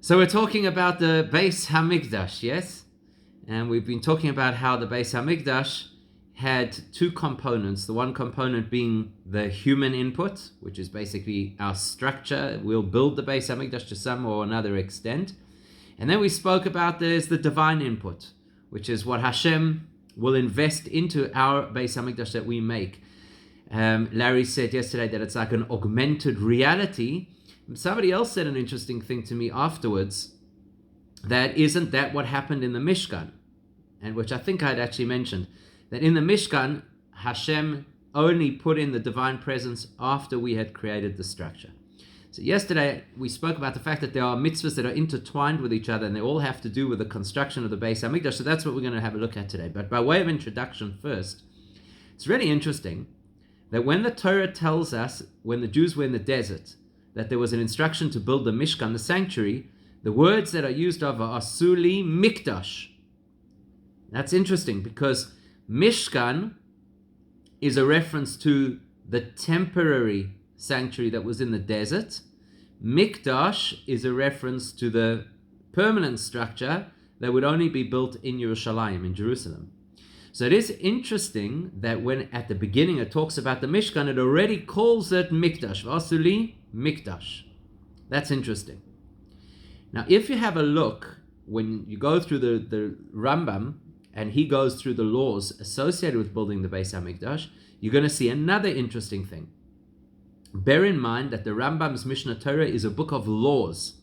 So we're talking about the Beis Hamikdash, yes? And we've been talking about how the Beis Hamikdash had two components. The one component being the human input, which is basically our structure. We'll build the Beis Hamikdash to some or another extent. And then we spoke about there's the divine input, which is what Hashem will invest into our Beis Hamikdash that we make. Larry said yesterday that it's like an augmented reality. Somebody else said an interesting thing to me afterwards, that isn't that what happened in the Mishkan, and which I think I'd actually mentioned, that in the Mishkan, Hashem only put in the divine presence after we had created the structure. So yesterday we spoke about the fact that there are mitzvahs that are intertwined with each other and they all have to do with the construction of the Beis Hamikdash. So that's what we're going to have a look at today. But by way of introduction first, it's really interesting that when the Torah tells us, when the Jews were in the desert, that there was an instruction to build the Mishkan, the sanctuary, the words that are used are Asuli Mikdash. That's interesting because Mishkan is a reference to the temporary sanctuary that was in the desert. Mikdash is a reference to the permanent structure that would only be built in Yerushalayim, in Jerusalem. So it is interesting that when at the beginning it talks about the Mishkan, it already calls it Mikdash. Vasuli Mikdash. That's interesting. Now, if you have a look, when you go through the Rambam, and he goes through the laws associated with building the Beis Hamikdash, you're going to see another interesting thing. Bear in mind that the Rambam's Mishnah Torah is a book of laws.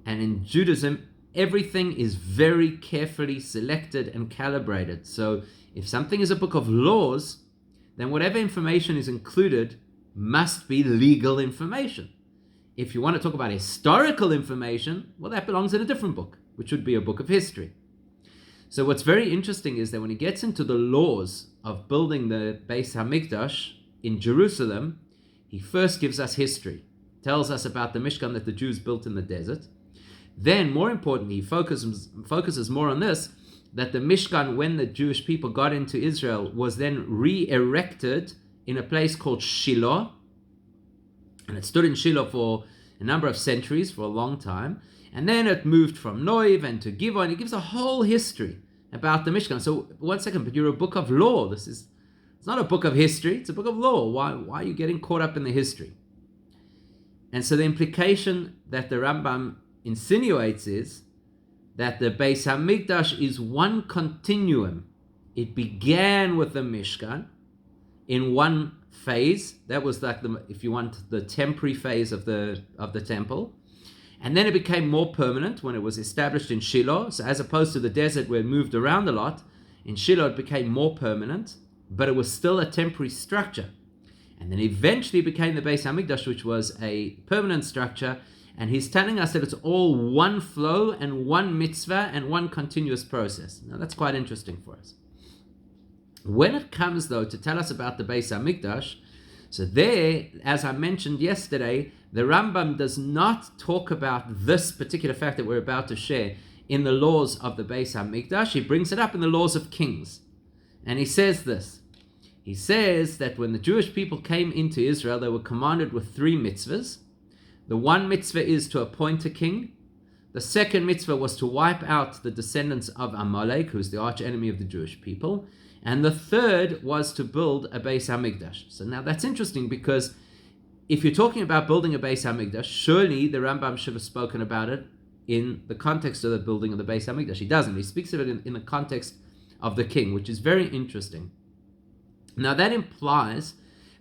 And in Judaism, everything is very carefully selected and calibrated. So if something is a book of laws, then whatever information is included must be legal information. If you want to talk about historical information, well, that belongs in a different book, which would be a book of history. So what's very interesting is that when he gets into the laws of building the Beis Hamikdash in Jerusalem, he first gives us history, tells us about the Mishkan that the Jews built in the desert. Then, more importantly, he focuses more on this, that the Mishkan, when the Jewish people got into Israel, was then re-erected in a place called Shiloh. And it stood in Shiloh for a number of centuries, for a long time. And then it moved from Noiv and to Givon. It gives a whole history about the Mishkan. So, one second, but you're a book of law. It's not a book of history, it's a book of law. Why are you getting caught up in the history? And so the implication that the Rambam insinuates is that the Beis Hamikdash is one continuum. It began with the Mishkan in one phase. That was like if you want, the temporary phase of the temple. And then it became more permanent when it was established in Shiloh. So as opposed to the desert where it moved around a lot, in Shiloh it became more permanent, but it was still a temporary structure. And then eventually it became the Beis Hamikdash, which was a permanent structure. And he's telling us that it's all one flow and one mitzvah and one continuous process. Now that's quite interesting for us. When it comes, though, to tell us about the Beis Hamikdash, so there, as I mentioned yesterday, the Rambam does not talk about this particular fact that we're about to share in the laws of the Beis Hamikdash. He brings it up in the laws of kings. And he says this. He says that when the Jewish people came into Israel, they were commanded with 3 mitzvahs. The one mitzvah is to appoint a king. The second mitzvah was to wipe out the descendants of Amalek, who's the arch enemy of the Jewish people. And the third was to build a Beis Hamikdash. So now that's interesting because if you're talking about building a Beis Hamikdash, surely the Rambam should have spoken about it in the context of the building of the Beis Hamikdash. He doesn't. He speaks of it in the context of the king, which is very interesting. Now that implies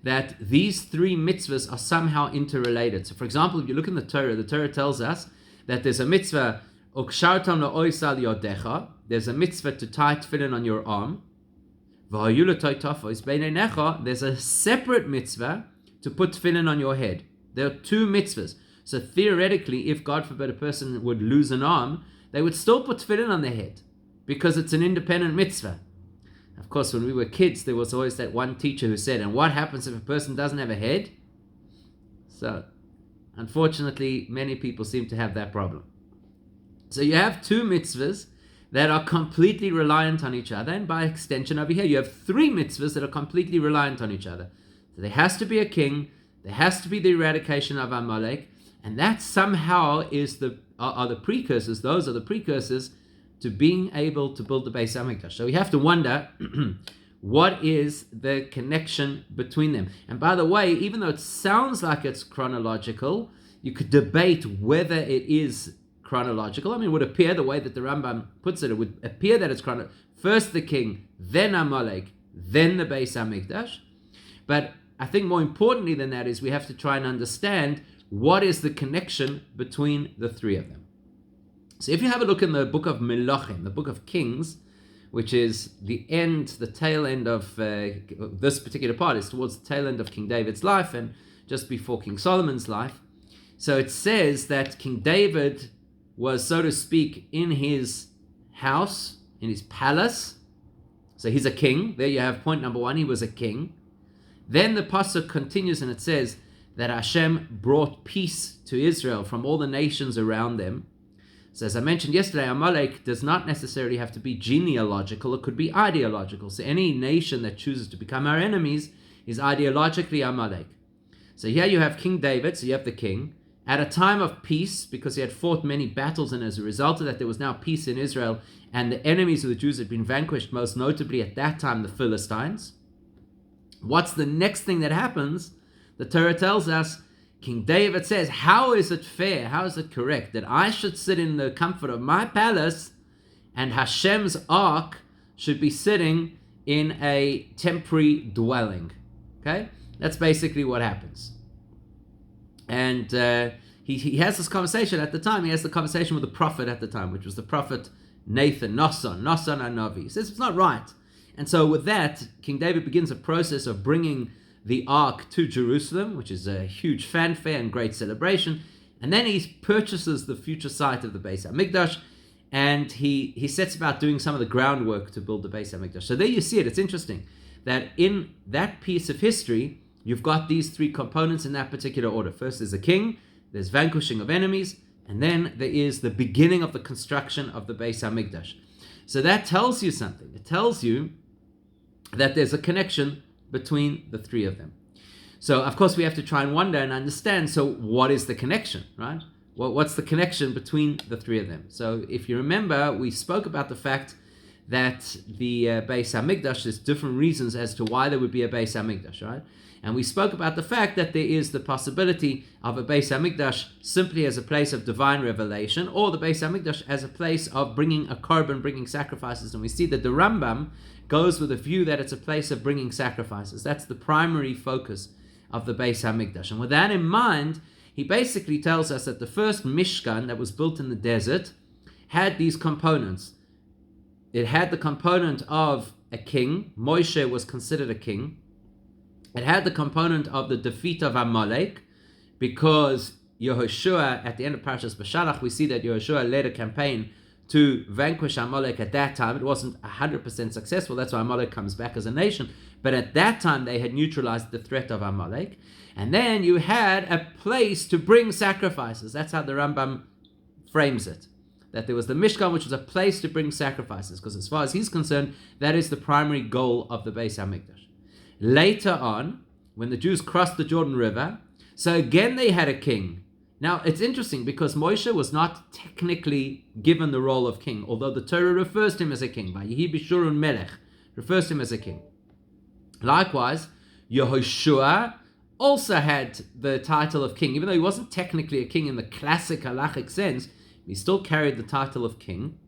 that these 3 mitzvahs are somehow interrelated. So for example, if you look in the Torah tells us that there's a mitzvah, Ukshartam la'oisal yodecha, there's a mitzvah to tie tefillin on your arm. There's a separate mitzvah to put tefillin on your head. There are 2 mitzvahs. So theoretically, if God forbid a person would lose an arm, they would still put tefillin on their head because it's an independent mitzvah. Of course, when we were kids, there was always that one teacher who said, and what happens if a person doesn't have a head? So, unfortunately, many people seem to have that problem. So you have 2 mitzvahs that are completely reliant on each other, and by extension over here, you have 3 mitzvahs that are completely reliant on each other. So there has to be a king, there has to be the eradication of Amalek, And that somehow are the precursors, those are the precursors to being able to build the Beis Hamikdash. So we have to wonder, what is the connection between them? And by the way, even though it sounds like it's chronological, you could debate whether it is chronological. I mean, it would appear, the way that the Rambam puts it would appear that it's chronological. First the king, then Amalek, then the Beis Hamikdash. But I think more importantly than that is we have to try and understand what is the connection between the three of them. So if you have a look in the book of Melachim, the book of Kings, which is the tail end of this particular part, is towards the tail end of King David's life and just before King Solomon's life. So it says that King David was, so to speak, in his house, in his palace. So he's a king. There you have point number one, he was a king. Then the pasuk continues and it says that Hashem brought peace to Israel from all the nations around them. So as I mentioned yesterday, Amalek does not necessarily have to be genealogical, it could be ideological. So any nation that chooses to become our enemies is ideologically Amalek. So here you have King David, so you have the king, at a time of peace, because he had fought many battles, and as a result of that there was now peace in Israel, and the enemies of the Jews had been vanquished, most notably at that time the Philistines. What's the next thing that happens? The Torah tells us, King David says, how is it fair, how is it correct that I should sit in the comfort of my palace and Hashem's ark should be sitting in a temporary dwelling? Okay, that's basically what happens. And he has this conversation at the time. He has the conversation with the prophet at the time, which was the prophet Nathan, Nasan Anavi. He says it's not right. And so with that, King David begins a process of bringing the ark to Jerusalem, which is a huge fanfare and great celebration. And then he purchases the future site of the Beis Hamikdash, and he sets about doing some of the groundwork to build the Beis Hamikdash. So there you see it. It's interesting that in that piece of history, you've got these three components in that particular order. First there's a king, there's vanquishing of enemies, and then there is the beginning of the construction of the Beis Hamikdash. So that tells you something. It tells you that there's a connection between the three of them. So of course we have to try and wonder and understand, so what is the connection, right? What's the connection between the three of them? So if you remember, we spoke about the fact that the Beis Hamikdash, there's different reasons as to why there would be a Beis Hamikdash, right? And we spoke about the fact that there is the possibility of a Beis Hamikdash simply as a place of divine revelation, or the Beis Hamikdash as a place of bringing a korban, bringing sacrifices. And we see that the Rambam goes with a view that it's a place of bringing sacrifices. That's the primary focus of the Beis Hamikdash. And with that in mind, he basically tells us that the first Mishkan that was built in the desert had these components. It had the component of a king. Moshe was considered a king. It had the component of the defeat of Amalek, because Yehoshua, at the end of Parashas Beshalach, we see that Yehoshua led a campaign to vanquish Amalek at that time. It wasn't 100% successful, that's why Amalek comes back as a nation. But at that time, they had neutralized the threat of Amalek. And then you had a place to bring sacrifices. That's how the Rambam frames it. That there was the Mishkan, which was a place to bring sacrifices, because as far as he's concerned, that is the primary goal of the Beis Hamikdash. Later on, when the Jews crossed the Jordan River, so again they had a king. Now it's interesting because Moshe was not technically given the role of king, although the Torah refers to him as a king. Vayihi b'shurun melech, refers to him as a king. Likewise, Yehoshua also had the title of king, even though he wasn't technically a king in the classic halachic sense. He still carried the title of king.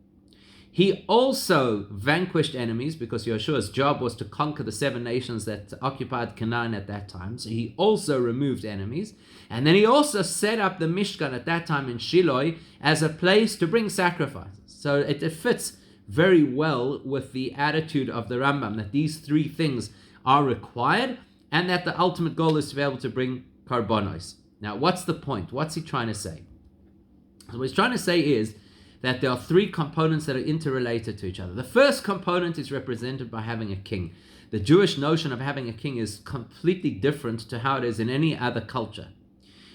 He also vanquished enemies, because Yeshua's job was to conquer the 7 nations that occupied Canaan at that time. So he also removed enemies. And then he also set up the Mishkan at that time in Shiloh as a place to bring sacrifices. So it fits very well with the attitude of the Rambam, that these 3 things are required, and that the ultimate goal is to be able to bring karbonos. Now, what's the point? What's he trying to say? So what he's trying to say is that there are 3 components that are interrelated to each other. The first component is represented by having a king. The Jewish notion of having a king is completely different to how it is in any other culture.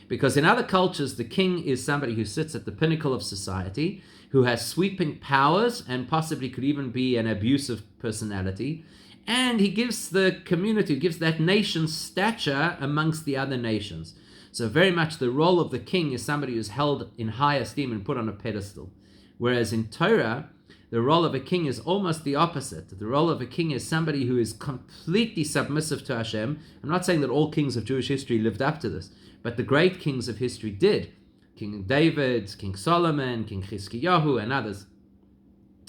Because in other cultures, the king is somebody who sits at the pinnacle of society, who has sweeping powers, and possibly could even be an abusive personality. And he gives the community, gives that nation stature amongst the other nations. So very much the role of the king is somebody who's held in high esteem and put on a pedestal. Whereas in Torah, the role of a king is almost the opposite. The role of a king is somebody who is completely submissive to Hashem. I'm not saying that all kings of Jewish history lived up to this, but the great kings of history did. King David, King Solomon, King Chizkiyahu, and others.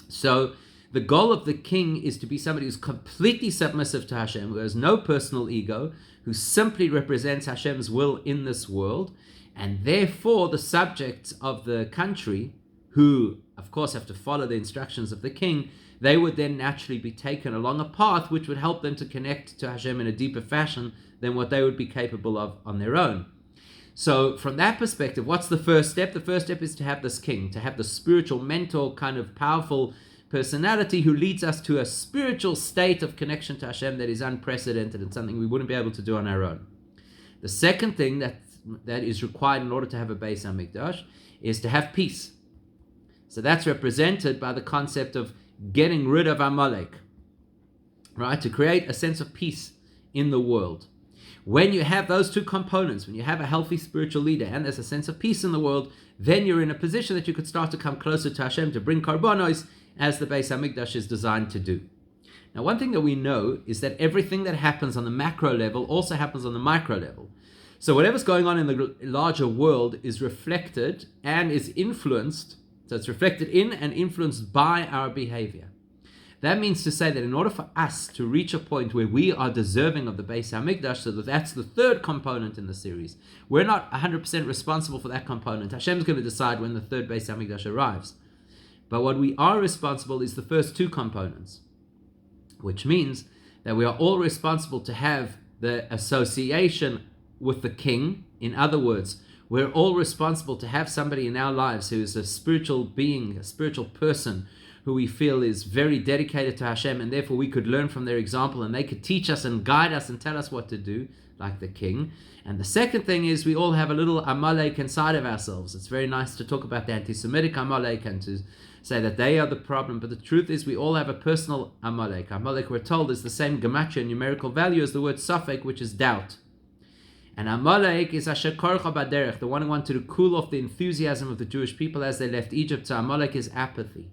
So the goal of the king is to be somebody who's completely submissive to Hashem, who has no personal ego, who simply represents Hashem's will in this world, and therefore the subjects of the country, who of course have to follow the instructions of the king, they would then naturally be taken along a path which would help them to connect to Hashem in a deeper fashion than what they would be capable of on their own. So from that perspective, what's the first step? The first step is to have this king, to have the spiritual mentor, kind of powerful personality who leads us to a spiritual state of connection to Hashem that is unprecedented and something we wouldn't be able to do on our own. The second thing that is required in order to have a Beis Hamikdash is to have peace. So that's represented by the concept of getting rid of Amalek, right? To create a sense of peace in the world. When you have those two components, when you have a healthy spiritual leader and there's a sense of peace in the world, then you're in a position that you could start to come closer to Hashem, to bring karbonos, as the Beis Hamikdash is designed to do. Now, one thing that we know is that everything that happens on the macro level also happens on the micro level. So whatever's going on in the larger world is reflected and is influenced, so it's reflected in and influenced by our behavior. That means to say that in order for us to reach a point where we are deserving of the Beis Hamikdash, so that's the third component in the series, we're not 100% responsible for that component. Hashem's going to decide when the third Beis Hamikdash arrives. But what we are responsible is the first two components, which means that we are all responsible to have the association with the king. In other words, we're all responsible to have somebody in our lives who is a spiritual being, a spiritual person, who we feel is very dedicated to Hashem, and therefore we could learn from their example and they could teach us and guide us and tell us what to do, like the king. And the second thing is we all have a little Amalek inside of ourselves. It's very nice to talk about the anti-Semitic Amalek and to say that they are the problem, but the truth is we all have a personal Amalek. Amalek, we're told, is the same gematria numerical value as the word Safek, which is doubt. And Amalek is Asher Korcha Baderech, the one who wanted to cool off the enthusiasm of the Jewish people as they left Egypt. So Amalek is apathy.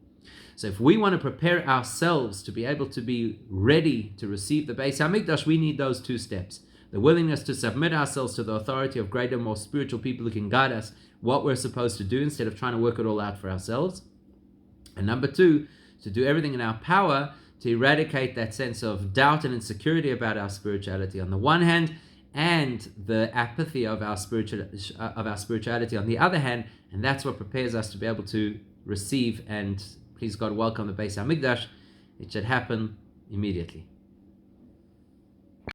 So if we want to prepare ourselves to be able to be ready to receive the Beis Hamikdash, we need those two steps. The willingness to submit ourselves to the authority of greater, more spiritual people who can guide us what we're supposed to do instead of trying to work it all out for ourselves. And number two, to do everything in our power to eradicate that sense of doubt and insecurity about our spirituality on the one hand, and the apathy of our spirituality on the other hand, and that's what prepares us to be able to receive and, please God, welcome the Beis Hamikdash. It should happen immediately.